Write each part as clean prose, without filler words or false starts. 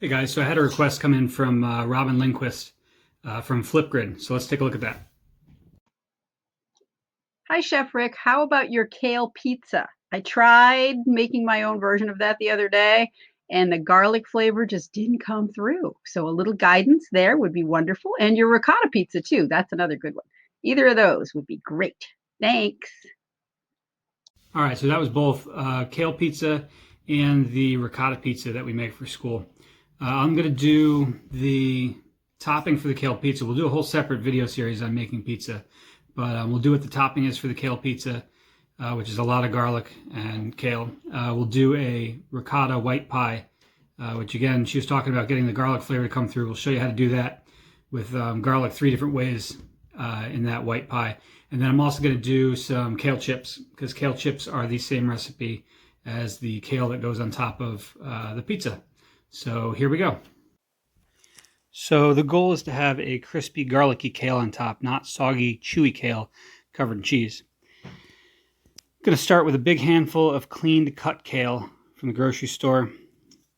Hey guys, so I had a request come in from Robin Lindquist from Flipgrid. So let's take a look at that. Hi, Chef Rick. How about your kale pizza? I tried making my own version of that the other day, and the garlic flavor just didn't come through. So a little guidance there would be wonderful. And your ricotta pizza, too. That's another good one. Either of those would be great. Thanks. All right, so that was both kale pizza and the ricotta pizza that we make for school. I'm going to do the topping for the kale pizza. We'll do a whole separate video series on making pizza, but we'll do what the topping is for the kale pizza, which is a lot of garlic and kale. We'll do a ricotta white pie, which again, she was talking about getting the garlic flavor to come through. We'll show you how to do that with garlic 3 different ways in that white pie. And then I'm also going to do some kale chips, because kale chips are the same recipe as the kale that goes on top of the pizza. So here we go. So the goal is to have a crispy garlicky kale on top, not soggy chewy kale covered in cheese. I'm going to start with a big handful of cleaned cut kale from the grocery store.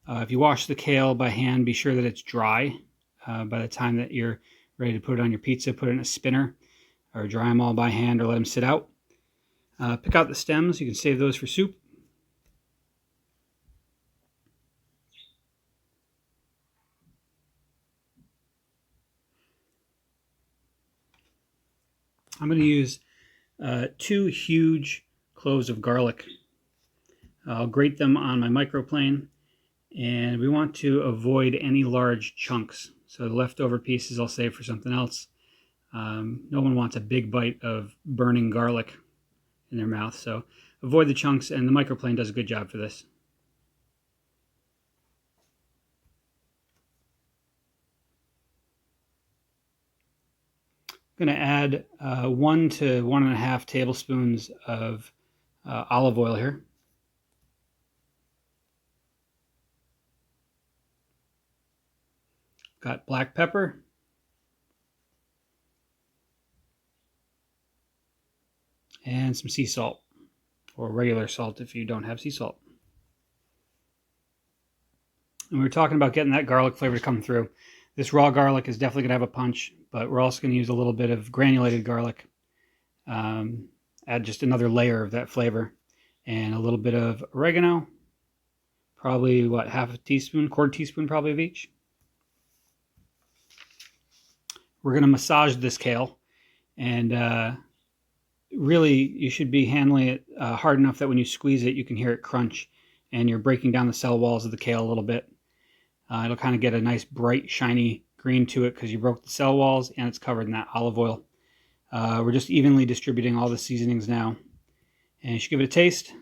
If you wash the kale by hand, be sure that it's dry by the time that you're ready to put it on your pizza. Put it in a spinner or dry them all by hand or let them sit out. Pick out the stems. You can save those for soup. I'm going to use 2 huge cloves of garlic. I'll grate them on my microplane, and we want to avoid any large chunks. So the leftover pieces I'll save for something else. No one wants a big bite of burning garlic in their mouth, so avoid the chunks, and the microplane does a good job for this. I'm going to add 1 to 1.5 tablespoons of olive oil here. Got black pepper. And some sea salt, or regular salt if you don't have sea salt. And we were talking about getting that garlic flavor to come through. This raw garlic is definitely going to have a punch, but we're also going to use a little bit of granulated garlic. Add just another layer of that flavor. And a little bit of oregano. Probably, half a teaspoon, quarter teaspoon probably of each. We're going to massage this kale. And really, you should be handling it hard enough that when you squeeze it, you can hear it crunch, and you're breaking down the cell walls of the kale a little bit. It'll kind of get a nice bright, shiny green to it because you broke the cell walls and it's covered in that olive oil. We're just evenly distributing all the seasonings now. And you should give it a taste.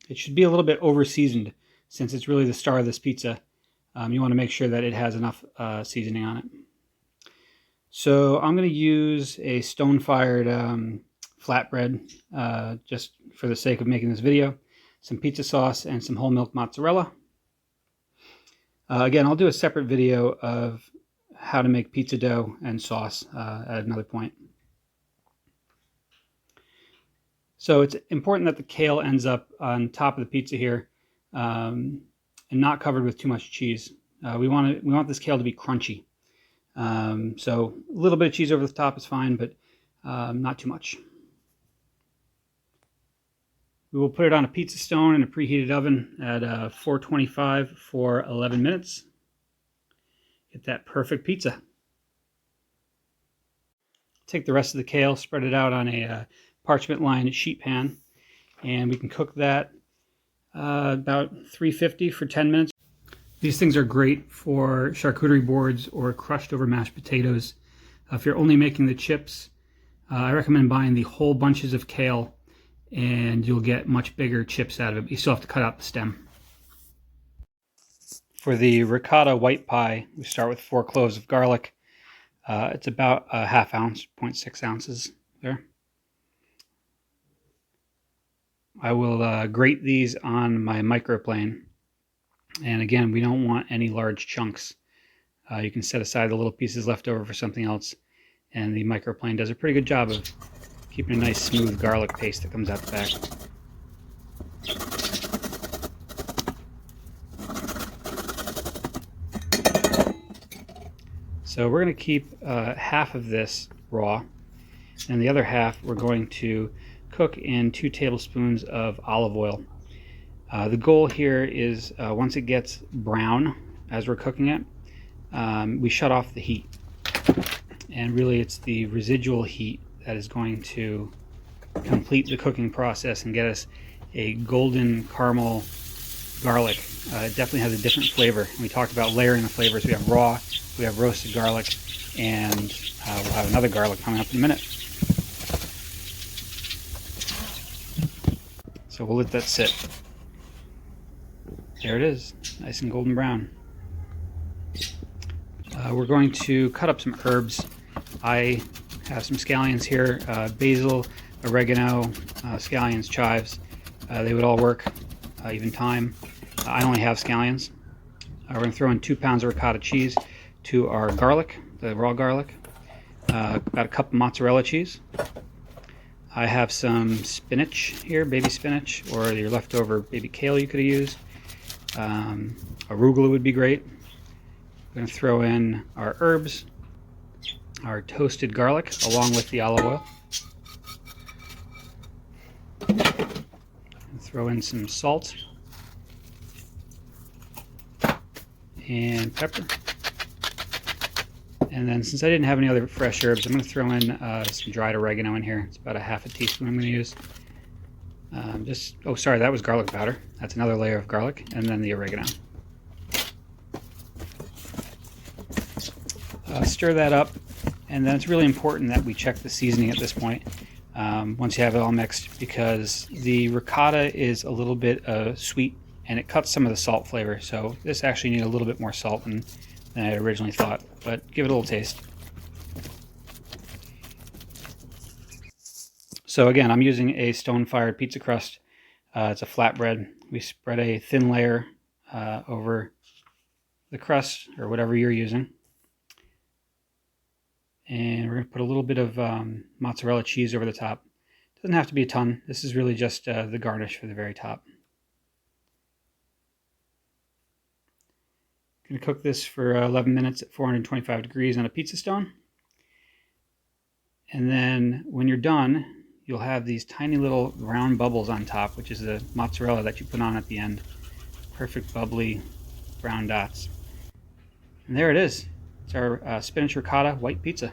It should be a little bit over-seasoned since it's really the star of this pizza. You want to make sure that it has enough seasoning on it. So I'm going to use a stone-fired flatbread, just for the sake of making this video, some pizza sauce, and some whole milk mozzarella. Again, I'll do a separate video of how to make pizza dough and sauce at another point. So it's important that the kale ends up on top of the pizza here and not covered with too much cheese. We want this kale to be crunchy. So a little bit of cheese over the top is fine, but not too much. We will put it on a pizza stone in a preheated oven at 425 for 11 minutes. Get that perfect pizza. Take the rest of the kale, spread it out on a parchment-lined sheet pan, and we can cook that about 350 for 10 minutes. These things are great for charcuterie boards or crushed over mashed potatoes. If you're only making the chips, I recommend buying the whole bunches of kale, and you'll get much bigger chips out of it, but you still have to cut out the stem. For the ricotta white pie, we start with 4 cloves of garlic. It's about a half ounce, 0.6 ounces there. I will grate these on my microplane. And again, we don't want any large chunks. You can set aside the little pieces left over for something else. And the microplane does a pretty good job of keeping a nice smooth garlic paste that comes out the back. So we're going to keep half of this raw, and the other half we're going to cook in 2 tablespoons of olive oil. The goal here is once it gets brown as we're cooking it, we shut off the heat. And really it's the residual heat that is going to complete the cooking process and get us a golden caramel garlic. It definitely has a different flavor. We talked about layering the flavors. We have raw, we have roasted garlic, and we'll have another garlic coming up in a minute. So we'll let that sit. There it is, nice and golden brown. We're going to cut up some herbs. I have some scallions here, basil, oregano, scallions, chives. They would all work, even thyme. I only have scallions. We're going to throw in 2 pounds of ricotta cheese to our garlic, the raw garlic. About a cup of mozzarella cheese. I have some spinach here, baby spinach, or your leftover baby kale you could have used. Arugula would be great. We're going to throw in our herbs, our toasted garlic, along with the olive oil. Throw in some salt and pepper. And then since I didn't have any other fresh herbs, I'm going to throw in some dried oregano in here. It's about a half a teaspoon I'm going to use. Oh sorry, that was garlic powder. That's another layer of garlic, and then the oregano. Stir that up, and then it's really important that we check the seasoning at this point once you have it all mixed, because the ricotta is a little bit sweet and it cuts some of the salt flavor, so this actually needs a little bit more salt than I originally thought, but give it a little taste. So again, I'm using a stone-fired pizza crust. It's a flatbread. We spread a thin layer over the crust, or whatever you're using. And we're going to put a little bit of mozzarella cheese over the top. Doesn't have to be a ton. This is really just the garnish for the very top. Going to cook this for 11 minutes at 425 degrees on a pizza stone. And then when you're done, you'll have these tiny little round bubbles on top, which is the mozzarella that you put on at the end. Perfect bubbly brown dots. And there it is. It's our spinach ricotta white pizza.